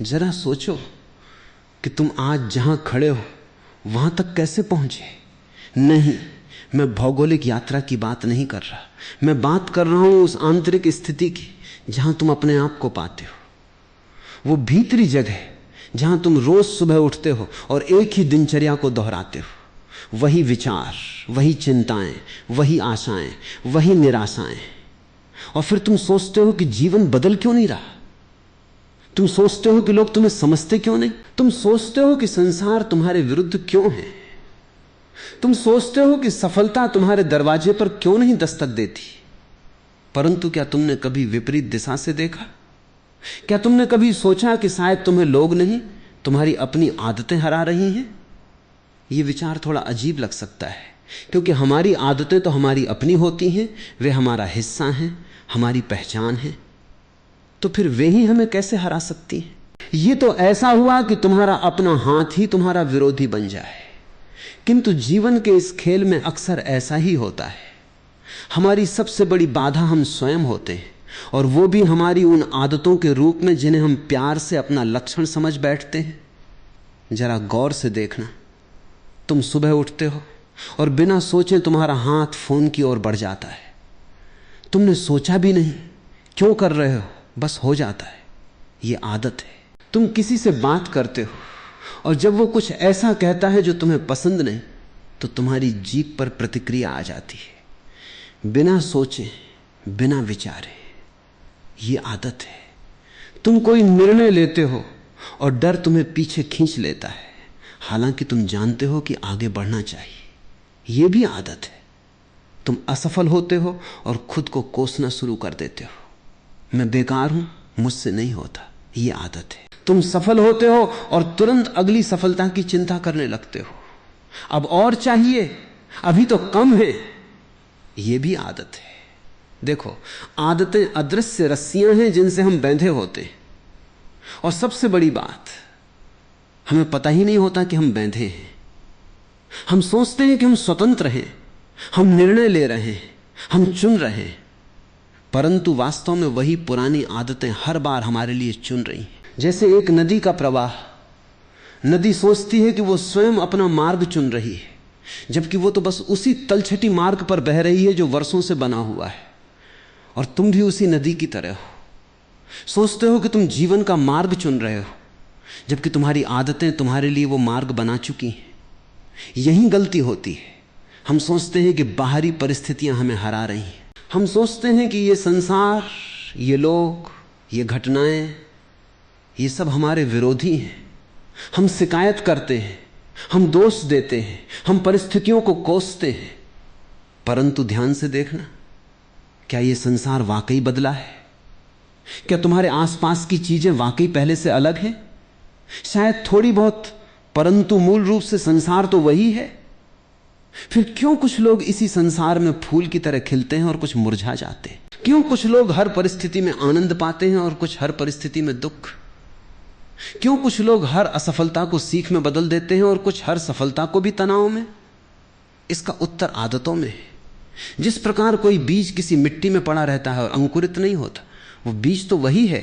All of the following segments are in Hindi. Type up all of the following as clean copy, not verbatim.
जरा सोचो कि तुम आज जहां खड़े हो वहां तक कैसे पहुंचे। नहीं, मैं भौगोलिक यात्रा की बात नहीं कर रहा, मैं बात कर रहा हूं उस आंतरिक स्थिति की जहां तुम अपने आप को पाते हो। वो भीतरी जगह जहां तुम रोज सुबह उठते हो और एक ही दिनचर्या को दोहराते हो, वही विचार, वही चिंताएं, वही आशाएं, वही निराशाएं, और फिर तुम सोचते हो कि जीवन बदल क्यों नहीं रहा। तुम सोचते हो कि लोग तुम्हें समझते क्यों नहीं। तुम सोचते हो कि संसार तुम्हारे विरुद्ध क्यों है। तुम सोचते हो कि सफलता तुम्हारे दरवाजे पर क्यों नहीं दस्तक देती। परंतु क्या तुमने कभी विपरीत दिशा से देखा? क्या तुमने कभी सोचा कि शायद तुम्हें लोग नहीं, तुम्हारी अपनी आदतें हरा रही हैं? यह विचार थोड़ा अजीब लग सकता है, क्योंकि हमारी आदतें तो हमारी अपनी होती हैं, वे हमारा हिस्सा हैं, हमारी पहचान है, तो फिर वे ही हमें कैसे हरा सकती हैं? ये तो ऐसा हुआ कि तुम्हारा अपना हाथ ही तुम्हारा विरोधी बन जाए। किंतु जीवन के इस खेल में अक्सर ऐसा ही होता है। हमारी सबसे बड़ी बाधा हम स्वयं होते हैं, और वो भी हमारी उन आदतों के रूप में जिन्हें हम प्यार से अपना लक्षण समझ बैठते हैं। जरा गौर से देखना, तुम सुबह उठते हो और बिना सोचे तुम्हारा हाथ फोन की ओर बढ़ जाता है। तुमने सोचा भी नहीं क्यों कर रहे हो, बस हो जाता है। ये आदत है। तुम किसी से बात करते हो और जब वो कुछ ऐसा कहता है जो तुम्हें पसंद नहीं, तो तुम्हारी जीभ पर प्रतिक्रिया आ जाती है, बिना सोचे, बिना विचारे। ये आदत है। तुम कोई निर्णय लेते हो और डर तुम्हें पीछे खींच लेता है, हालांकि तुम जानते हो कि आगे बढ़ना चाहिए। यह भी आदत है। तुम असफल होते हो और खुद को कोसना शुरू कर देते हो, मैं बेकार हूं, मुझसे नहीं होता। यह आदत है। तुम सफल होते हो और तुरंत अगली सफलता की चिंता करने लगते हो, अब और चाहिए, अभी तो कम है। यह भी आदत है। देखो, आदतें अदृश्य रस्सियां हैं जिनसे हम बंधे होते हैं, और सबसे बड़ी बात, हमें पता ही नहीं होता कि हम बंधे हैं। हम सोचते हैं कि हम स्वतंत्र हैं, हम निर्णय ले रहे हैं, हम चुन रहे हैं, परंतु वास्तव में वही पुरानी आदतें हर बार हमारे लिए चुन रही हैं। जैसे एक नदी का प्रवाह। नदी सोचती है कि वो स्वयं अपना मार्ग चुन रही है, जबकि वो तो बस उसी तलछटी मार्ग पर बह रही है जो वर्षों से बना हुआ है। और तुम भी उसी नदी की तरह हो। सोचते हो कि तुम जीवन का मार्ग चुन रहे हो, जबकि तुम्हारी आदतें तुम्हारे लिए वो मार्ग बना चुकी हैं। यही गलती होती है। हम सोचते हैं कि बाहरी परिस्थितियां हमें हरा रही हैं। हम सोचते हैं कि ये संसार, ये लोग, ये घटनाएं, ये सब हमारे विरोधी हैं। हम शिकायत करते हैं, हम दोष देते हैं, हम परिस्थितियों को कोसते हैं। परंतु ध्यान से देखना, क्या ये संसार वाकई बदला है? क्या तुम्हारे आसपास की चीजें वाकई पहले से अलग हैं? शायद थोड़ी बहुत, परंतु मूल रूप से संसार तो वही है। फिर क्यों कुछ लोग इसी संसार में फूल की तरह खिलते हैं और कुछ मुरझा जाते हैं? क्यों कुछ लोग हर परिस्थिति में आनंद पाते हैं और कुछ हर परिस्थिति में दुख? क्यों कुछ लोग हर असफलता को सीख में बदल देते हैं और कुछ हर सफलता को भी तनाव में? इसका उत्तर आदतों में है। जिस प्रकार कोई बीज किसी मिट्टी में पड़ा रहता है और अंकुरित नहीं होता, वो बीज तो वही है,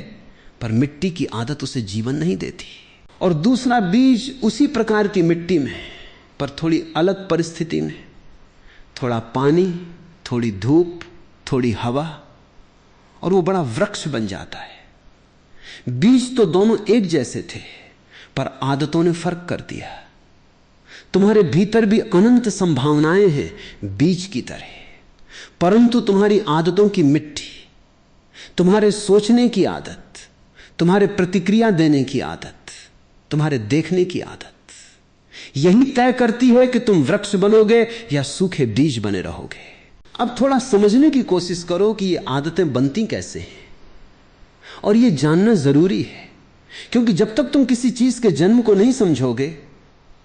पर मिट्टी की आदत उसे जीवन नहीं देती। और दूसरा बीज उसी प्रकार की मिट्टी में, पर थोड़ी अलग परिस्थिति में, थोड़ा पानी, थोड़ी धूप, थोड़ी हवा, और वो बड़ा वृक्ष बन जाता है। बीज तो दोनों एक जैसे थे, पर आदतों ने फर्क कर दिया। तुम्हारे भीतर भी अनंत संभावनाएं हैं बीज की तरह, परंतु तुम्हारी आदतों की मिट्टी, तुम्हारे सोचने की आदत, तुम्हारे प्रतिक्रिया देने की आदत, तुम्हारे देखने की आदत, यही तय करती है कि तुम वृक्ष बनोगे या सूखे बीज बने रहोगे। अब थोड़ा समझने की कोशिश करो कि ये आदतें बनती कैसे हैं, और ये जानना जरूरी है, क्योंकि जब तक तुम किसी चीज के जन्म को नहीं समझोगे,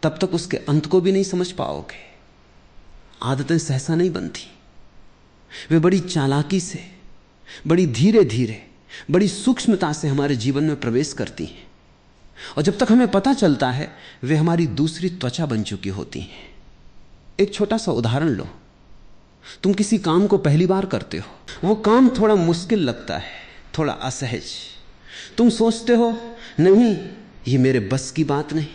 तब तक उसके अंत को भी नहीं समझ पाओगे। आदतें सहसा नहीं बनती, वे बड़ी चालाकी से, बड़ी धीरे धीरे, बड़ी सूक्ष्मता से हमारे जीवन में प्रवेश करती हैं, और जब तक हमें पता चलता है, वे हमारी दूसरी त्वचा बन चुकी होती हैं। एक छोटा सा उदाहरण लो। तुम किसी काम को पहली बार करते हो, वो काम थोड़ा मुश्किल लगता है, थोड़ा असहज। तुम सोचते हो नहीं, ये मेरे बस की बात नहीं।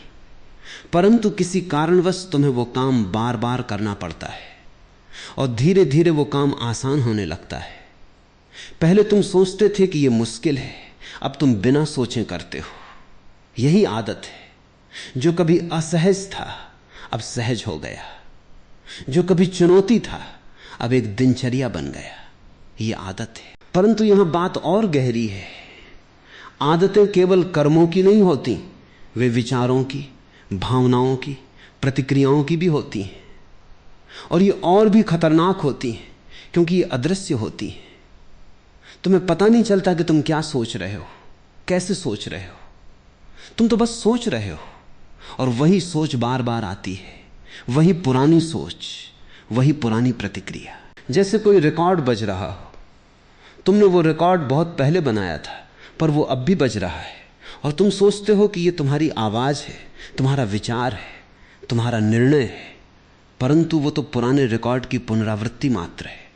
परंतु किसी कारणवश तुम्हें वो काम बार बार करना पड़ता है और धीरे धीरे वो काम आसान होने लगता है। पहले तुम सोचते थे कि ये मुश्किल है, अब तुम बिना सोचे करते हो। यही आदत है। जो कभी असहज था अब सहज हो गया, जो कभी चुनौती था अब एक दिनचर्या बन गया। ये आदत है। परंतु यहां बात और गहरी है। आदतें केवल कर्मों की नहीं होती, वे विचारों की, भावनाओं की, प्रतिक्रियाओं की भी होती हैं। और ये और भी खतरनाक होती हैं क्योंकि ये अदृश्य होती हैं। तुम्हें पता नहीं चलता कि तुम क्या सोच रहे हो, कैसे सोच रहे हो। तुम तो बस सोच रहे हो और वही सोच बार बार आती है, वही पुरानी सोच, वही पुरानी प्रतिक्रिया। जैसे कोई रिकॉर्ड बज रहा हो, तुमने वो रिकॉर्ड बहुत पहले बनाया था पर वो अब भी बज रहा है और तुम सोचते हो कि ये तुम्हारी आवाज है, तुम्हारा विचार है, तुम्हारा निर्णय है, परंतु वो तो पुराने रिकॉर्ड की पुनरावृत्ति मात्र है।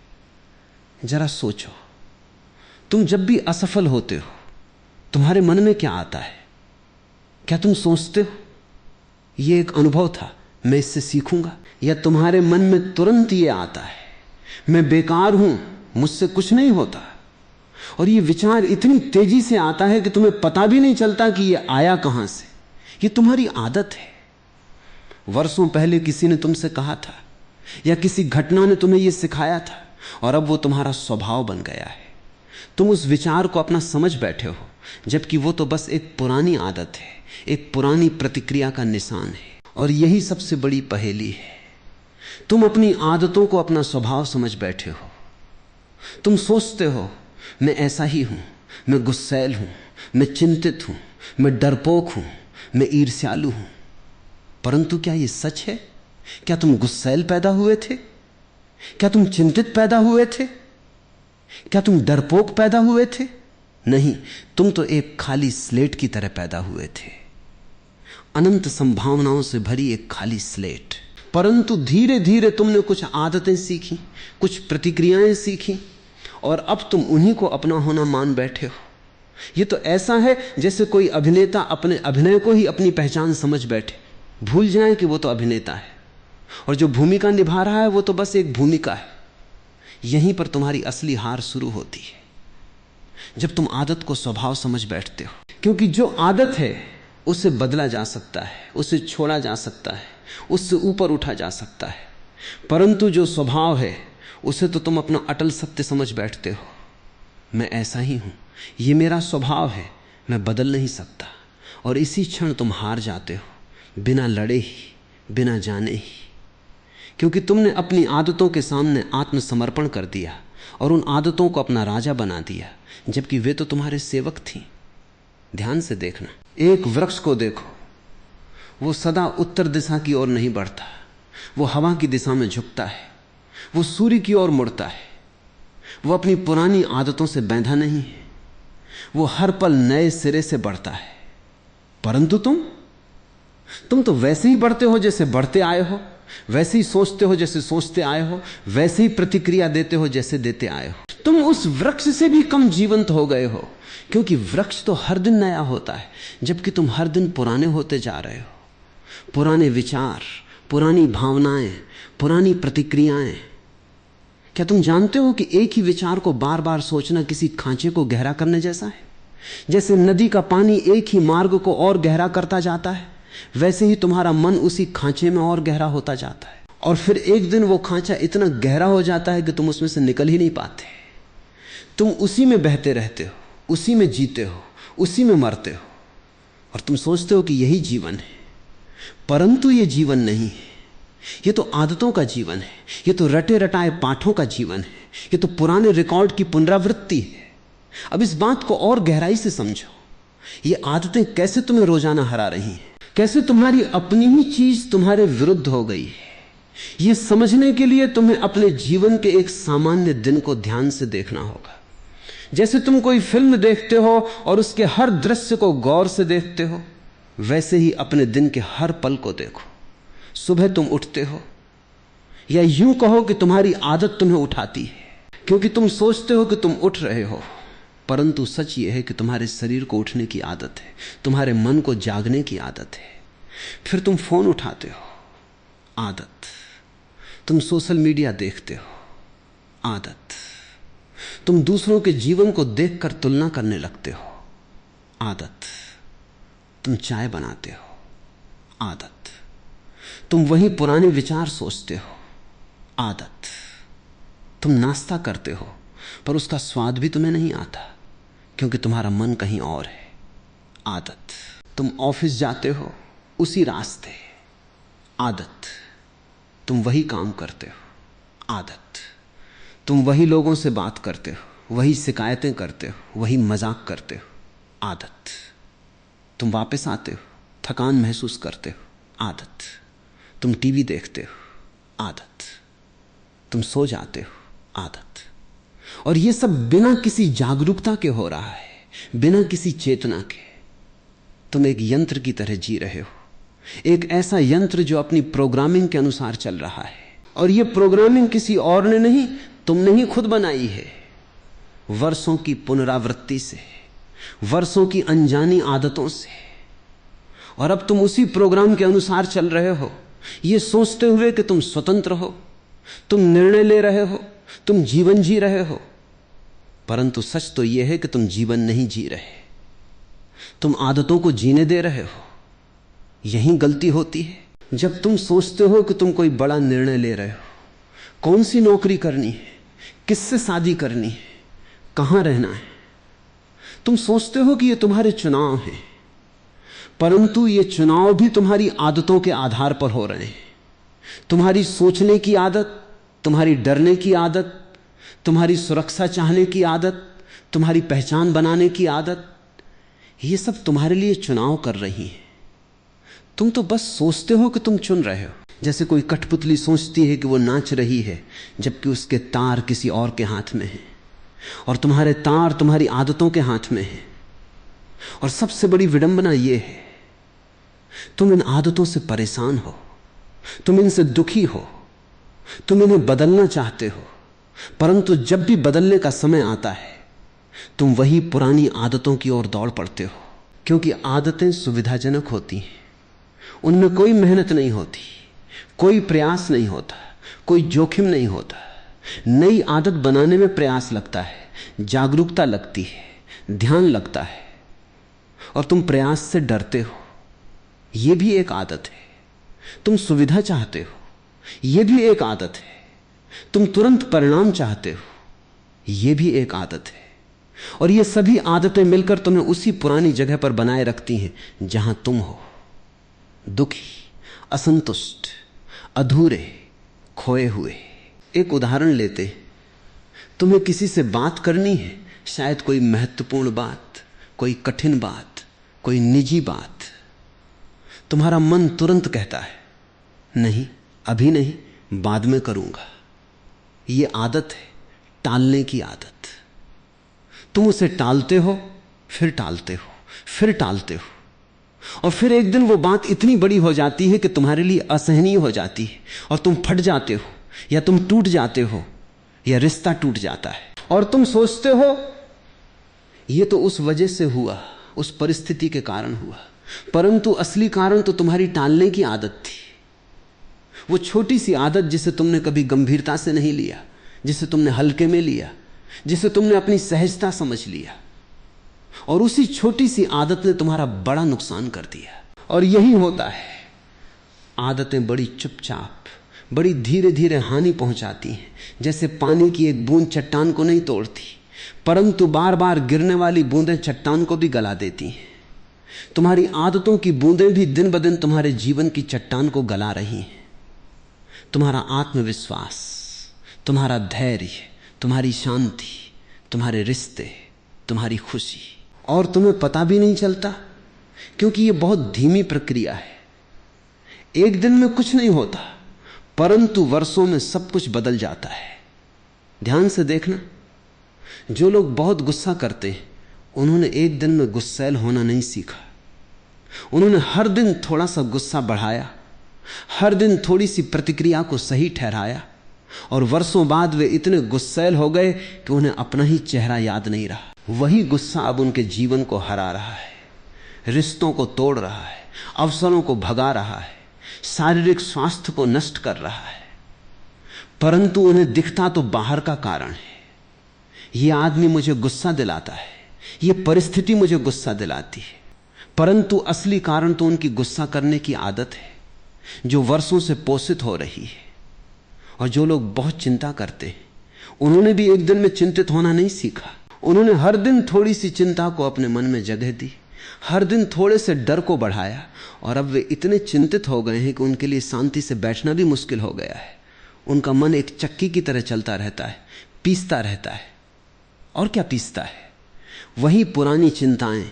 जरा सोचो, तुम जब भी असफल होते हो तुम्हारे मन में क्या आता है? क्या तुम सोचते हो ये एक अनुभव था, मैं इससे सीखूंगा? या तुम्हारे मन में तुरंत ये आता है, मैं बेकार हूं, मुझसे कुछ नहीं होता? और ये विचार इतनी तेजी से आता है कि तुम्हें पता भी नहीं चलता कि ये आया कहां से। ये तुम्हारी आदत है। वर्षों पहले किसी ने तुमसे कहा था या किसी घटना ने तुम्हें यह सिखाया था और अब वो तुम्हारा स्वभाव बन गया है। तुम उस विचार को अपना समझ बैठे हो, जबकि वो तो बस एक पुरानी आदत है, एक पुरानी प्रतिक्रिया का निशान है। और यही सबसे बड़ी पहेली है। तुम अपनी आदतों को अपना स्वभाव समझ बैठे हो। तुम सोचते हो मैं ऐसा ही हूं, मैं गुस्सैल हूं, मैं चिंतित हूं, मैं डरपोक हूं, मैं ईर्ष्यालु हूं। परंतु क्या यह सच है? क्या तुम गुस्सैल पैदा हुए थे? क्या तुम चिंतित पैदा हुए थे? क्या तुम डरपोक पैदा हुए थे? नहीं, तुम तो एक खाली स्लेट की तरह पैदा हुए थे, अनंत संभावनाओं से भरी एक खाली स्लेट। परंतु धीरे धीरे तुमने कुछ आदतें सीखी, कुछ प्रतिक्रियाएं सीखी और अब तुम उन्हीं को अपना होना मान बैठे हो। यह तो ऐसा है जैसे कोई अभिनेता अपने अभिनय को ही अपनी पहचान समझ बैठे, भूल जाए कि वो तो अभिनेता है और जो भूमिका निभा रहा है वो तो बस एक भूमिका है। यहीं पर तुम्हारी असली हार शुरू होती है, जब तुम आदत को स्वभाव समझ बैठते हो। क्योंकि जो आदत है उसे बदला जा सकता है, उसे छोड़ा जा सकता है, उससे ऊपर उठा जा सकता है। परंतु जो स्वभाव है उसे तो तुम अपना अटल सत्य समझ बैठते हो। मैं ऐसा ही हूं, ये मेरा स्वभाव है, मैं बदल नहीं सकता। और इसी क्षण तुम हार जाते हो, बिना लड़े ही, बिना जाने ही। क्योंकि तुमने अपनी आदतों के सामने आत्मसमर्पण कर दिया और उन आदतों को अपना राजा बना दिया, जबकि वे तो तुम्हारे सेवक थी। ध्यान से देखना, एक वृक्ष को देखो, वो सदा उत्तर दिशा की ओर नहीं बढ़ता, वो हवा की दिशा में झुकता है, वो सूर्य की ओर मुड़ता है। वो अपनी पुरानी आदतों से बंधा नहीं है, वो हर पल नए सिरे से बढ़ता है। परंतु तुम तो वैसे ही बढ़ते हो जैसे बढ़ते आए हो, वैसे ही सोचते हो जैसे सोचते आए हो, वैसे ही प्रतिक्रिया देते हो जैसे देते आए हो। तुम उस वृक्ष से भी कम जीवंत हो गए हो, क्योंकि वृक्ष तो हर दिन नया होता है, जबकि तुम हर दिन पुराने होते जा रहे हो। पुराने विचार, पुरानी भावनाएं, पुरानी प्रतिक्रियाएं। क्या तुम जानते हो कि एक ही विचार को बार बार सोचना किसी खांचे को गहरा करने जैसा है? जैसे नदी का पानी एक ही मार्ग को और गहरा करता जाता है, वैसे ही तुम्हारा मन उसी खांचे में और गहरा होता जाता है। और फिर एक दिन वो खांचा इतना गहरा हो जाता है कि तुम उसमें से निकल ही नहीं पाते। तुम उसी में बहते रहते हो, उसी में जीते हो, उसी में मरते हो और तुम सोचते हो कि यही जीवन है। परंतु ये जीवन नहीं है, ये तो आदतों का जीवन है, ये तो रटे रटाए पाठों का जीवन है, ये तो पुराने रिकॉर्ड की पुनरावृत्ति है। अब इस बात को और गहराई से समझो, ये आदतें कैसे तुम्हें रोजाना हरा रही हैं, कैसे तुम्हारी अपनी ही चीज तुम्हारे विरुद्ध हो गई है। यह समझने के लिए तुम्हें अपने जीवन के एक सामान्य दिन को ध्यान से देखना होगा। जैसे तुम कोई फिल्म देखते हो और उसके हर दृश्य को गौर से देखते हो, वैसे ही अपने दिन के हर पल को देखो। सुबह तुम उठते हो, या यूं कहो कि तुम्हारी आदत तुम्हें उठाती है, क्योंकि तुम सोचते हो कि तुम उठ रहे हो, परंतु सच यह है कि तुम्हारे शरीर को उठने की आदत है, तुम्हारे मन को जागने की आदत है। फिर तुम फोन उठाते हो, आदत। तुम सोशल मीडिया देखते हो, आदत। तुम दूसरों के जीवन को देखकर तुलना करने लगते हो, आदत। तुम चाय बनाते हो, आदत। तुम वही पुराने विचार सोचते हो, आदत। तुम नाश्ता करते हो पर उसका स्वाद भी तुम्हें नहीं आता क्योंकि तुम्हारा मन कहीं और है, आदत। तुम ऑफिस जाते हो उसी रास्ते, आदत। तुम वही काम करते हो, आदत। तुम वही लोगों से बात करते हो, वही शिकायतें करते हो, वही मजाक करते हो, आदत। तुम वापस आते हो, थकान महसूस करते हो, आदत। तुम टीवी देखते हो, आदत। तुम सो जाते हो, आदत। और ये सब बिना किसी जागरूकता के हो रहा है, बिना किसी चेतना के। तुम एक यंत्र की तरह जी रहे हो, एक ऐसा यंत्र जो अपनी प्रोग्रामिंग के अनुसार चल रहा है। और ये प्रोग्रामिंग किसी और ने नहीं, तुमने ही खुद बनाई है, वर्षों की पुनरावृत्ति से, वर्षों की अनजानी आदतों से। और अब तुम उसी प्रोग्राम के अनुसार चल रहे हो, ये सोचते हुए कि तुम स्वतंत्र हो, तुम निर्णय ले रहे हो, तुम जीवन जी रहे हो। परंतु सच तो यह है कि तुम जीवन नहीं जी रहे, तुम आदतों को जीने दे रहे हो। यही गलती होती है। जब तुम सोचते हो कि तुम कोई बड़ा निर्णय ले रहे हो, कौन सी नौकरी करनी है, किससे शादी करनी है, कहां रहना है, तुम सोचते हो कि ये तुम्हारे चुनाव हैं, परंतु ये चुनाव भी तुम्हारी आदतों के आधार पर हो रहे हैं। तुम्हारी सोचने की आदत, तुम्हारी डरने की आदत, तुम्हारी सुरक्षा चाहने की आदत, तुम्हारी पहचान बनाने की आदत, ये सब तुम्हारे लिए चुनाव कर रही है। तुम तो बस सोचते हो कि तुम चुन रहे हो। जैसे कोई कठपुतली सोचती है कि वो नाच रही है जबकि उसके तार किसी और के हाथ में हैं, और तुम्हारे तार तुम्हारी आदतों के हाथ में हैं। और सबसे बड़ी विडंबना यह है, तुम इन आदतों से परेशान हो, तुम इनसे दुखी हो, तुम इन्हें बदलना चाहते हो, परंतु जब भी बदलने का समय आता है तुम वही पुरानी आदतों की ओर दौड़ पड़ते हो। क्योंकि आदतें सुविधाजनक होती हैं, उनमें कोई मेहनत नहीं होती, कोई प्रयास नहीं होता, कोई जोखिम नहीं होता। नई आदत बनाने में प्रयास लगता है, जागरूकता लगती है, ध्यान लगता है, और तुम प्रयास से डरते हो, यह भी एक आदत है। तुम सुविधा चाहते हो, यह भी एक आदत है। तुम तुरंत परिणाम चाहते हो, यह भी एक आदत है। और ये सभी आदतें मिलकर तुम्हें उसी पुरानी जगह पर बनाए रखती हैं जहां तुम हो, दुखी, असंतुष्ट, अधूरे, खोए हुए। एक उदाहरण लेते, तुम्हें किसी से बात करनी है, शायद कोई महत्वपूर्ण बात, कोई कठिन बात, कोई निजी बात। तुम्हारा मन तुरंत कहता है नहीं, अभी नहीं, बाद में करूंगा। यह आदत है, टालने की आदत। तुम उसे टालते हो, फिर टालते हो, फिर टालते हो, और फिर एक दिन वो बात इतनी बड़ी हो जाती है कि तुम्हारे लिए असहनीय हो जाती है और तुम फट जाते हो, या तुम टूट जाते हो, या रिश्ता टूट जाता है। और तुम सोचते हो ये तो उस वजह से हुआ, उस परिस्थिति के कारण हुआ, परंतु असली कारण तो तुम्हारी टालने की आदत थी। वो छोटी सी आदत जिसे तुमने कभी गंभीरता से नहीं लिया, जिसे तुमने हल्के में लिया, जिसे तुमने अपनी सहजता समझ लिया, और उसी छोटी सी आदत ने तुम्हारा बड़ा नुकसान कर दिया। और यही होता है, आदतें बड़ी चुपचाप, बड़ी धीरे धीरे हानि पहुंचाती हैं। जैसे पानी की एक बूंद चट्टान को नहीं तोड़ती, परंतु बार बार गिरने वाली बूंदें चट्टान को भी गला देती हैं। तुम्हारी आदतों की बूंदें भी दिन ब दिन तुम्हारे जीवन की चट्टान को गला रही हैं। तुम्हारा आत्मविश्वास, तुम्हारा धैर्य, तुम्हारी शांति, तुम्हारे रिश्ते, तुम्हारी खुशी, और तुम्हें पता भी नहीं चलता, क्योंकि यह बहुत धीमी प्रक्रिया है। एक दिन में कुछ नहीं होता, परंतु वर्षों में सब कुछ बदल जाता है। ध्यान से देखना, जो लोग बहुत गुस्सा करते हैं उन्होंने एक दिन में गुस्सैल होना नहीं सीखा। उन्होंने हर दिन थोड़ा सा गुस्सा बढ़ाया, हर दिन थोड़ी सी प्रतिक्रिया को सही ठहराया, और वर्षों बाद वे इतने गुस्सैल हो गए कि उन्हें अपना ही चेहरा याद नहीं रहा। वही गुस्सा अब उनके जीवन को हरा रहा है, रिश्तों को तोड़ रहा है, अवसरों को भगा रहा है, शारीरिक स्वास्थ्य को नष्ट कर रहा है। परंतु उन्हें दिखता तो बाहर का कारण है। यह आदमी मुझे गुस्सा दिलाता है, यह परिस्थिति मुझे गुस्सा दिलाती है, परंतु असली कारण तो उनकी गुस्सा करने की आदत है जो वर्षों से पोषित हो रही है। और जो लोग बहुत चिंता करते हैं, उन्होंने भी एक दिन में चिंतित होना नहीं सीखा। उन्होंने हर दिन थोड़ी सी चिंता को अपने मन में जगह दी, हर दिन थोड़े से डर को बढ़ाया, और अब वे इतने चिंतित हो गए हैं कि उनके लिए शांति से बैठना भी मुश्किल हो गया है। उनका मन एक चक्की की तरह चलता रहता है, पीसता रहता है। और क्या पीसता है? वही पुरानी चिंताएं,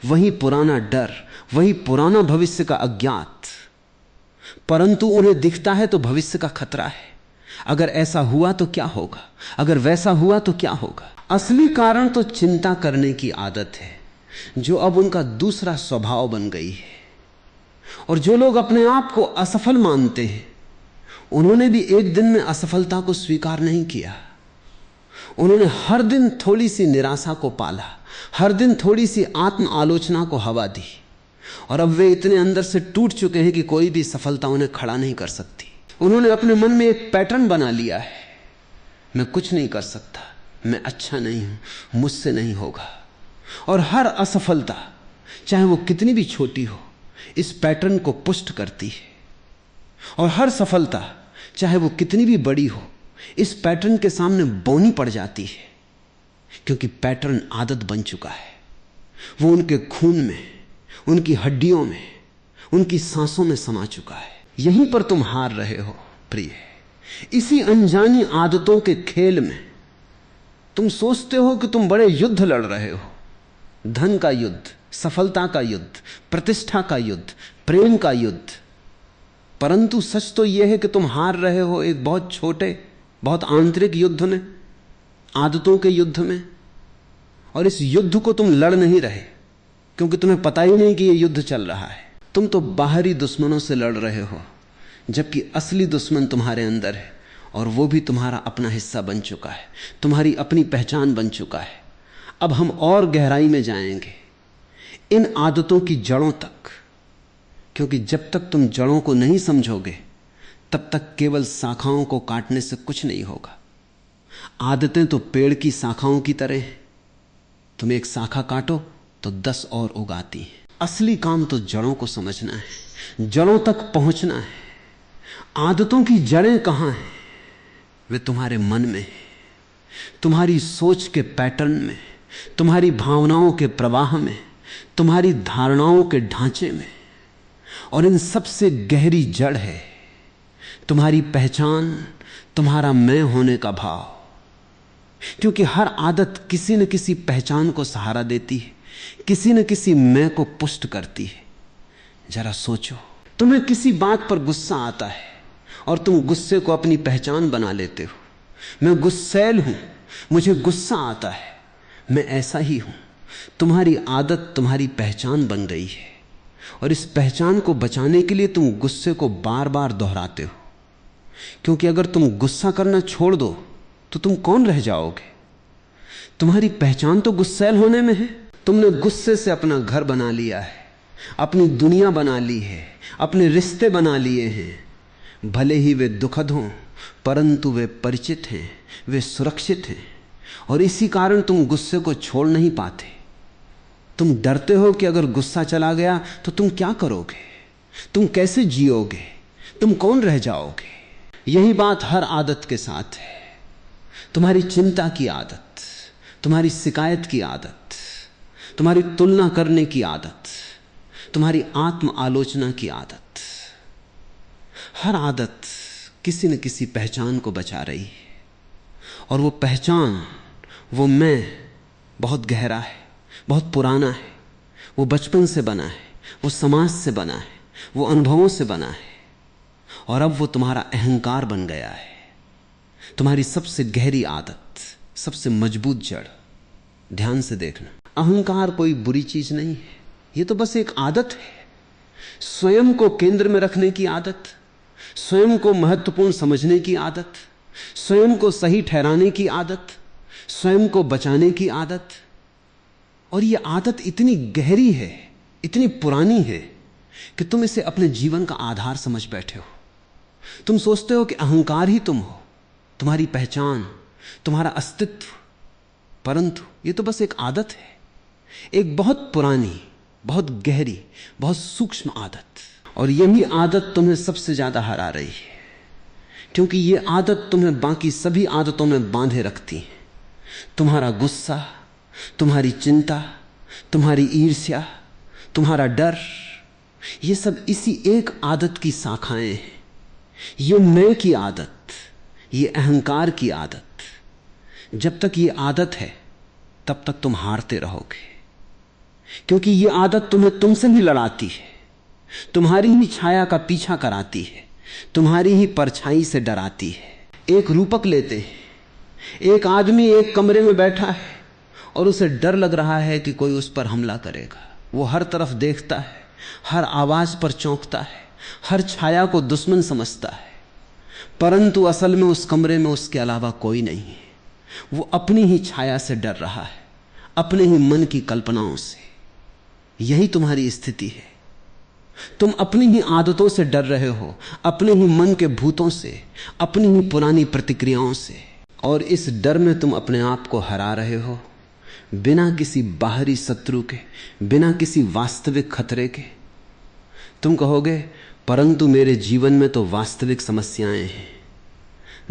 वही पुराना डर, वही पुराना भविष्य का अज्ञात। परंतु उन्हें दिखता है तो भविष्य का खतरा है। अगर ऐसा हुआ तो क्या होगा, अगर वैसा हुआ तो क्या होगा। असली कारण तो चिंता करने की आदत है जो अब उनका दूसरा स्वभाव बन गई है। और जो लोग अपने आप को असफल मानते हैं, उन्होंने भी एक दिन में असफलता को स्वीकार नहीं किया। उन्होंने हर दिन थोड़ी सी निराशा को पाला, हर दिन थोड़ी सी आत्म आलोचना को हवा दी, और अब वे इतने अंदर से टूट चुके हैं कि कोई भी सफलता उन्हें खड़ा नहीं कर सकती। उन्होंने अपने मन में एक पैटर्न बना लिया है, मैं कुछ नहीं कर सकता, मैं अच्छा नहीं हूं, मुझसे नहीं होगा। और हर असफलता, चाहे वो कितनी भी छोटी हो, इस पैटर्न को पुष्ट करती है। और हर सफलता, चाहे वो कितनी भी बड़ी हो, इस पैटर्न के सामने बौनी पड़ जाती है, क्योंकि पैटर्न आदत बन चुका है। वो उनके खून में, उनकी हड्डियों में, उनकी सांसों में समा चुका है। यहीं पर तुम हार रहे हो प्रिय, इसी अनजानी आदतों के खेल में। तुम सोचते हो कि तुम बड़े युद्ध लड़ रहे हो, धन का युद्ध, सफलता का युद्ध, प्रतिष्ठा का युद्ध, प्रेम का युद्ध। परंतु सच तो यह है कि तुम हार रहे हो एक बहुत छोटे, बहुत आंतरिक युद्ध में, आदतों के युद्ध में। और इस युद्ध को तुम लड़ नहीं रहे, क्योंकि तुम्हें पता ही नहीं कि यह युद्ध चल रहा है। तुम तो बाहरी दुश्मनों से लड़ रहे हो, जबकि असली दुश्मन तुम्हारे अंदर है, और वो भी तुम्हारा अपना हिस्सा बन चुका है, तुम्हारी अपनी पहचान बन चुका है। अब हम और गहराई में जाएंगे, इन आदतों की जड़ों तक, क्योंकि जब तक तुम जड़ों को नहीं समझोगे, तब तक केवल शाखाओं को काटने से कुछ नहीं होगा। आदतें तो पेड़ की शाखाओं की तरह हैं, तुम एक शाखा काटो तो 10 और उगाती हैं। असली काम तो जड़ों को समझना है, जड़ों तक पहुंचना है। आदतों की जड़ें कहां हैं? वे तुम्हारे मन में, तुम्हारी सोच के पैटर्न में, तुम्हारी भावनाओं के प्रवाह में, तुम्हारी धारणाओं के ढांचे में। और इन सबसे गहरी जड़ है तुम्हारी पहचान, तुम्हारा मैं होने का भाव। क्योंकि हर आदत किसी न किसी पहचान को सहारा देती है, किसी न किसी मैं को पुष्ट करती है। जरा सोचो, तुम्हें किसी बात पर गुस्सा आता है और तुम गुस्से को अपनी पहचान बना लेते हो। मैं गुस्सैल हूं, मुझे गुस्सा आता है, मैं ऐसा ही हूं। तुम्हारी आदत तुम्हारी पहचान बन गई है, और इस पहचान को बचाने के लिए तुम गुस्से को बार बार दोहराते हो। क्योंकि अगर तुम गुस्सा करना छोड़ दो तो तुम कौन रह जाओगे? तुम्हारी पहचान तो गुस्सैल होने में है। तुमने गुस्से से अपना घर बना लिया है, अपनी दुनिया बना ली है, अपने रिश्ते बना लिए हैं। भले ही वे दुखद हों, परंतु वे परिचित हैं, वे सुरक्षित हैं। और इसी कारण तुम गुस्से को छोड़ नहीं पाते। तुम डरते हो कि अगर गुस्सा चला गया तो तुम क्या करोगे, तुम कैसे जियोगे, तुम कौन रह जाओगे। यही बात हर आदत के साथ है। तुम्हारी चिंता की आदत, तुम्हारी शिकायत की आदत, तुम्हारी तुलना करने की आदत, तुम्हारी आत्म आलोचना की आदत, हर आदत किसी न किसी पहचान को बचा रही है। और वो पहचान, वो मैं बहुत गहरा है, बहुत पुराना है। वो बचपन से बना है, वो समाज से बना है, वो अनुभवों से बना है। और अब वो तुम्हारा अहंकार बन गया है, तुम्हारी सबसे गहरी आदत, सबसे मजबूत जड़। ध्यान से देखना, अहंकार कोई बुरी चीज नहीं है, ये तो बस एक आदत है। स्वयं को केंद्र में रखने की आदत, स्वयं को महत्वपूर्ण समझने की आदत, स्वयं को सही ठहराने की आदत, स्वयं को बचाने की आदत, और ये आदत इतनी गहरी है, इतनी पुरानी है कि तुम इसे अपने जीवन का आधार समझ बैठे हो। तुम सोचते हो कि अहंकार ही तुम हो, तुम्हारी पहचान, तुम्हारा अस्तित्व, परंतु ये तो बस एक आदत है, एक बहुत पुरानी, बहुत गहरी, बहुत सूक्ष्म आदत। और यही आदत तुम्हें सबसे ज्यादा हरा रही है, क्योंकि ये आदत तुम्हें बाकी सभी आदतों में बांधे रखती है। तुम्हारा गुस्सा, तुम्हारी चिंता, तुम्हारी ईर्ष्या, तुम्हारा डर, ये सब इसी एक आदत की शाखाएं हैं। ये मैं की आदत, ये अहंकार की आदत। जब तक ये आदत है तब तक तुम हारते रहोगे, क्योंकि ये आदत तुम्हें तुमसे भी लड़ाती है, तुम्हारी ही छाया का पीछा कराती है, तुम्हारी ही परछाई से डराती है। एक रूपक लेते हैं, एक आदमी एक कमरे में बैठा है और उसे डर लग रहा है कि कोई उस पर हमला करेगा। वो हर तरफ देखता है, हर आवाज पर चौंकता है, हर छाया को दुश्मन समझता है, परंतु असल में उस कमरे में उसके अलावा कोई नहीं है। वो अपनी ही छाया से डर रहा है, अपने ही मन की कल्पनाओं से। यही तुम्हारी स्थिति है। तुम अपनी ही आदतों से डर रहे हो, अपने ही मन के भूतों से, अपनी ही पुरानी प्रतिक्रियाओं से, और इस डर में तुम अपने आप को हरा रहे हो, बिना किसी बाहरी शत्रु के, बिना किसी वास्तविक खतरे के। तुम कहोगे, परंतु मेरे जीवन में तो वास्तविक समस्याएं हैं,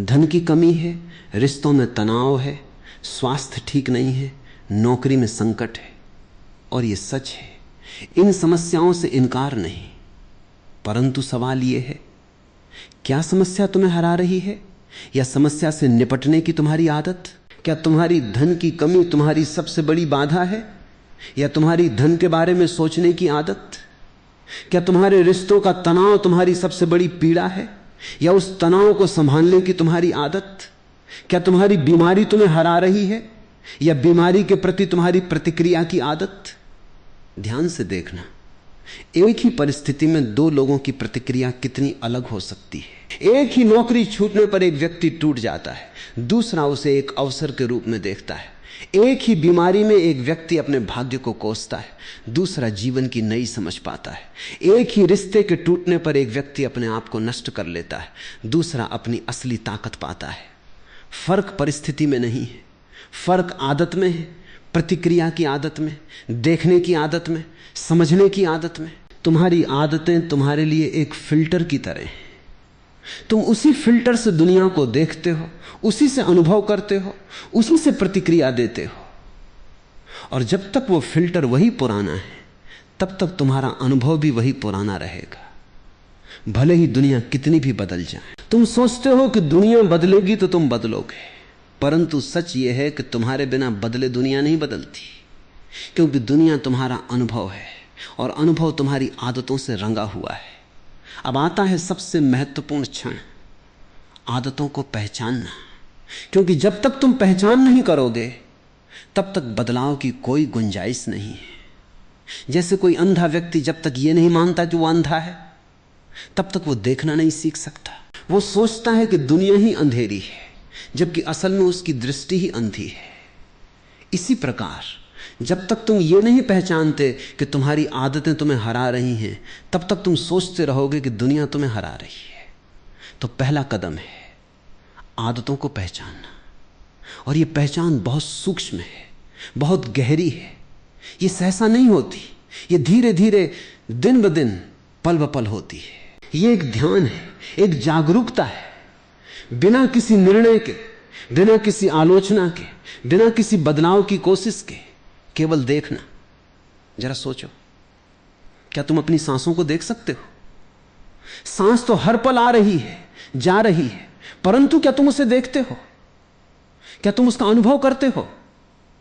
धन की कमी है, रिश्तों में तनाव है, स्वास्थ्य ठीक नहीं है, नौकरी में संकट है। और ये सच है, इन समस्याओं से इनकार नहीं, परंतु सवाल यह है, क्या समस्या तुम्हें हरा रही है, या समस्या से निपटने की तुम्हारी आदत? क्या तुम्हारी धन की कमी तुम्हारी सबसे बड़ी बाधा है, या तुम्हारी धन के बारे में सोचने की आदत? क्या तुम्हारे रिश्तों का तनाव तुम्हारी सबसे बड़ी पीड़ा है, या उस तनाव को संभालने की तुम्हारी आदत? क्या तुम्हारी बीमारी तुम्हें हरा रही है, या बीमारी के प्रति तुम्हारी प्रतिक्रिया की आदत? ध्यान से देखना, एक ही परिस्थिति में दो लोगों की प्रतिक्रिया कितनी अलग हो सकती है। एक ही नौकरी छूटने पर एक व्यक्ति टूट जाता है, दूसरा उसे एक अवसर के रूप में देखता है। एक ही बीमारी में एक व्यक्ति अपने भाग्य को कोसता है, दूसरा जीवन की नई समझ पाता है। एक ही रिश्ते के टूटने पर एक व्यक्ति अपने आप को नष्ट कर लेता है, दूसरा अपनी असली ताकत पाता है। फर्क परिस्थिति में नहीं है, फर्क आदत में है, प्रतिक्रिया की आदत में, देखने की आदत में, समझने की आदत में। तुम्हारी आदतें तुम्हारे लिए एक फिल्टर की तरह हैं। तुम उसी फिल्टर से दुनिया को देखते हो, उसी से अनुभव करते हो, उसी से प्रतिक्रिया देते हो। और जब तक वो फिल्टर वही पुराना है, तब तक तुम्हारा अनुभव भी वही पुराना रहेगा, भले ही दुनिया कितनी भी बदल जाए। तुम सोचते हो कि दुनिया बदलेगी तो तुम बदलोगे, परंतु सच यह है कि तुम्हारे बिना बदले दुनिया नहीं बदलती, क्योंकि दुनिया तुम्हारा अनुभव है और अनुभव तुम्हारी आदतों से रंगा हुआ है। अब आता है सबसे महत्वपूर्ण क्षण, आदतों को पहचानना, क्योंकि जब तक तुम पहचान नहीं करोगे तब तक बदलाव की कोई गुंजाइश नहीं है। जैसे कोई अंधा व्यक्ति जब तक ये नहीं मानता कि वो अंधा है, तब तक वो देखना नहीं सीख सकता। वो सोचता है कि दुनिया ही अंधेरी है, जबकि असल में उसकी दृष्टि ही अंधी है। इसी प्रकार जब तक तुम ये नहीं पहचानते कि तुम्हारी आदतें तुम्हें हरा रही हैं, तब तक तुम सोचते रहोगे कि दुनिया तुम्हें हरा रही है। तो पहला कदम है आदतों को पहचानना, और ये पहचान बहुत सूक्ष्म है, बहुत गहरी है। ये सहसा नहीं होती, ये धीरे धीरे दिन ब दिन पल ब पल होती है। ये एक ध्यान है, एक जागरूकता है, बिना किसी निर्णय के, बिना किसी आलोचना के, बिना किसी बदलाव की कोशिश के, केवल देखना। जरा सोचो, क्या तुम अपनी सांसों को देख सकते हो? सांस तो हर पल आ रही है, जा रही है, परंतु क्या तुम उसे देखते हो? क्या तुम उसका अनुभव करते हो?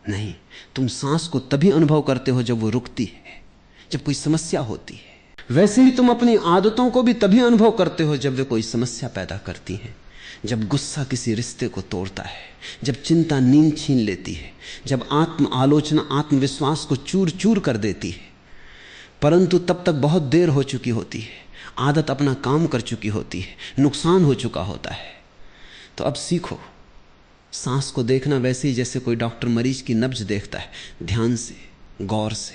नहीं। तुम सांस को तभी अनुभव करते हो जब वो रुकती है, जब कोई समस्या होती है। वैसे ही तुम अपनी आदतों को भी तभी अनुभव करते हो जब वे कोई समस्या पैदा करती हैं, जब गुस्सा किसी रिश्ते को तोड़ता है, जब चिंता नींद छीन लेती है, जब आत्म आलोचना आत्मविश्वास को चूर चूर कर देती है। परंतु तब तक बहुत देर हो चुकी होती है, आदत अपना काम कर चुकी होती है, नुकसान हो चुका होता है। तो अब सीखो सांस को देखना, वैसे ही जैसे कोई डॉक्टर मरीज की नब्ज देखता है, ध्यान से गौर से,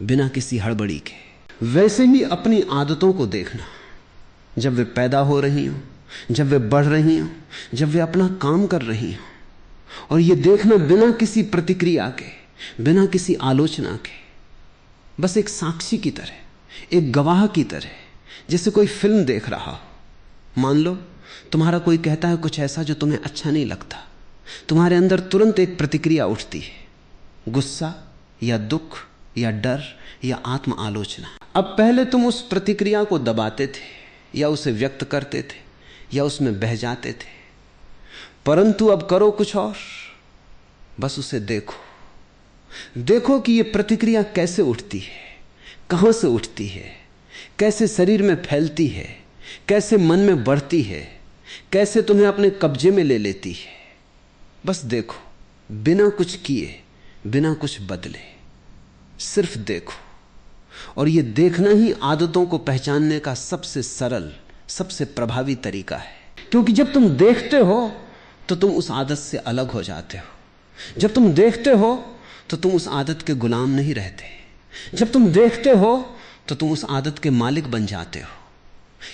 बिना किसी हड़बड़ी के। वैसे ही अपनी आदतों को देखना, जब वे पैदा हो रही हों, जब वे बढ़ रही हों, जब वे अपना काम कर रही हों, और ये देखना बिना किसी प्रतिक्रिया के, बिना किसी आलोचना के, बस एक साक्षी की तरह, एक गवाह की तरह, जैसे कोई फिल्म देख रहा हो। मान लो तुम्हारा कोई कहता है कुछ ऐसा जो तुम्हें अच्छा नहीं लगता, तुम्हारे अंदर तुरंत एक प्रतिक्रिया उठती है, गुस्सा या दुख या डर या आत्म आलोचना। अब पहले तुम उस प्रतिक्रिया को दबाते थे या उसे व्यक्त करते थे या उसमें बह जाते थे, परंतु अब करो कुछ और, बस उसे देखो। देखो कि यह प्रतिक्रिया कैसे उठती है, कहां से उठती है, कैसे शरीर में फैलती है, कैसे मन में बढ़ती है, कैसे तुम्हें अपने कब्जे में ले लेती है। बस देखो, बिना कुछ किए, बिना कुछ बदले, सिर्फ देखो। और यह देखना ही आदतों को पहचानने का सबसे सरल, सबसे प्रभावी तरीका है। क्योंकि जब तुम देखते हो तो तुम उस आदत से अलग हो जाते हो। जब तुम देखते हो तो तुम उस आदत के गुलाम नहीं रहते। जब तुम देखते हो तो तुम उस आदत के मालिक बन जाते हो।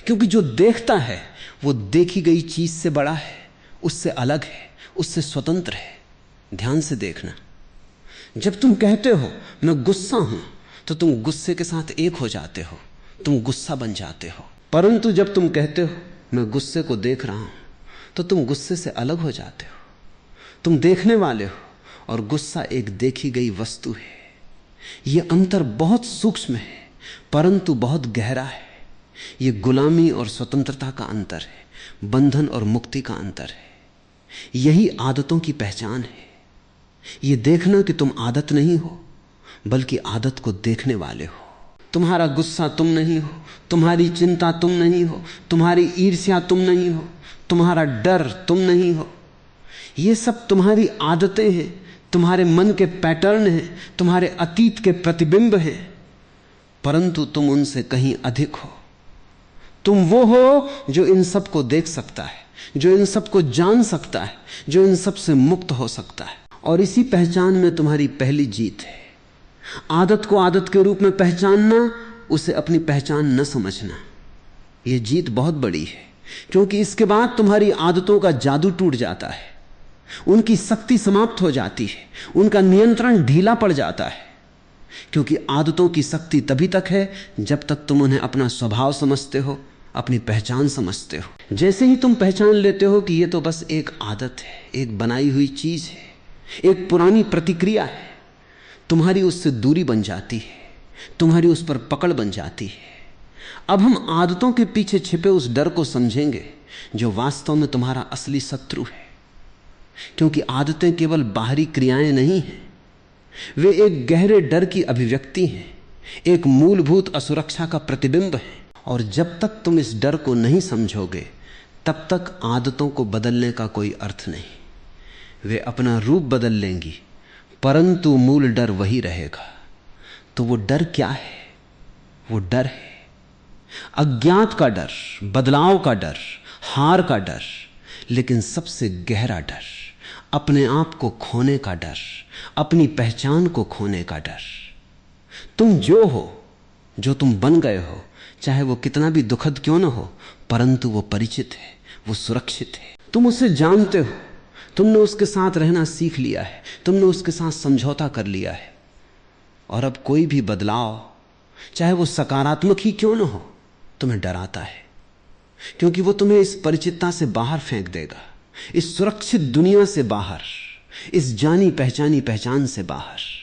क्योंकि जो देखता है वो देखी गई चीज से बड़ा है, उससे अलग है, उससे स्वतंत्र है। ध्यान से देखना, जब तुम कहते हो मैं गुस्सा हूं तो तुम गुस्से के साथ एक हो जाते हो, तुम गुस्सा बन जाते हो। परंतु जब तुम कहते हो मैं गुस्से को देख रहा हूं तो तुम गुस्से से अलग हो जाते हो। तुम देखने वाले हो और गुस्सा एक देखी गई वस्तु है। यह अंतर बहुत सूक्ष्म है परंतु बहुत गहरा है। यह गुलामी और स्वतंत्रता का अंतर है, बंधन और मुक्ति का अंतर है। यही आदतों की पहचान है। यह देखना कि तुम आदत नहीं हो बल्कि आदत को देखने वाले हो। तुम्हारा गुस्सा तुम नहीं हो, तुम्हारी चिंता तुम नहीं हो, तुम्हारी ईर्ष्या तुम नहीं हो, तुम्हारा डर तुम नहीं हो। ये सब तुम्हारी आदतें हैं, तुम्हारे मन के पैटर्न हैं, तुम्हारे अतीत के प्रतिबिंब हैं। परंतु तुम उनसे कहीं अधिक हो। तुम वो हो जो इन सब को देख सकता है, जो इन सब को जान सकता है, जो इन सब से मुक्त हो सकता है। और इसी पहचान में तुम्हारी पहली जीत है। आदत को आदत के रूप में पहचानना, उसे अपनी पहचान न समझना, यह जीत बहुत बड़ी है। क्योंकि इसके बाद तुम्हारी आदतों का जादू टूट जाता है, उनकी शक्ति समाप्त हो जाती है, उनका नियंत्रण ढीला पड़ जाता है। क्योंकि आदतों की शक्ति तभी तक है जब तक तुम उन्हें अपना स्वभाव समझते हो, अपनी पहचान समझते हो। जैसे ही तुम पहचान लेते हो कि यह तो बस एक आदत है, एक बनाई हुई चीज है, एक पुरानी प्रतिक्रिया है, तुम्हारी उससे दूरी बन जाती है, तुम्हारी उस पर पकड़ बन जाती है। अब हम आदतों के पीछे छिपे उस डर को समझेंगे जो वास्तव में तुम्हारा असली शत्रु है। क्योंकि आदतें केवल बाहरी क्रियाएं नहीं हैं, वे एक गहरे डर की अभिव्यक्ति हैं, एक मूलभूत असुरक्षा का प्रतिबिंब है। और जब तक तुम इस डर को नहीं समझोगे तब तक आदतों को बदलने का कोई अर्थ नहीं। वे अपना रूप बदल लेंगी परंतु मूल डर वही रहेगा। तो वो डर क्या है? वो डर है अज्ञात का डर, बदलाव का डर, हार का डर, लेकिन सबसे गहरा डर अपने आप को खोने का डर, अपनी पहचान को खोने का डर। तुम जो हो, जो तुम बन गए हो, चाहे वो कितना भी दुखद क्यों न हो, परंतु वो परिचित है, वो सुरक्षित है। तुम उसे जानते हो, तुमने उसके साथ रहना सीख लिया है, तुमने उसके साथ समझौता कर लिया है। और अब कोई भी बदलाव, चाहे वो सकारात्मक ही क्यों न हो, तुम्हें डराता है। क्योंकि वो तुम्हें इस परिचितता से बाहर फेंक देगा, इस सुरक्षित दुनिया से बाहर, इस जानी पहचानी पहचान से बाहर।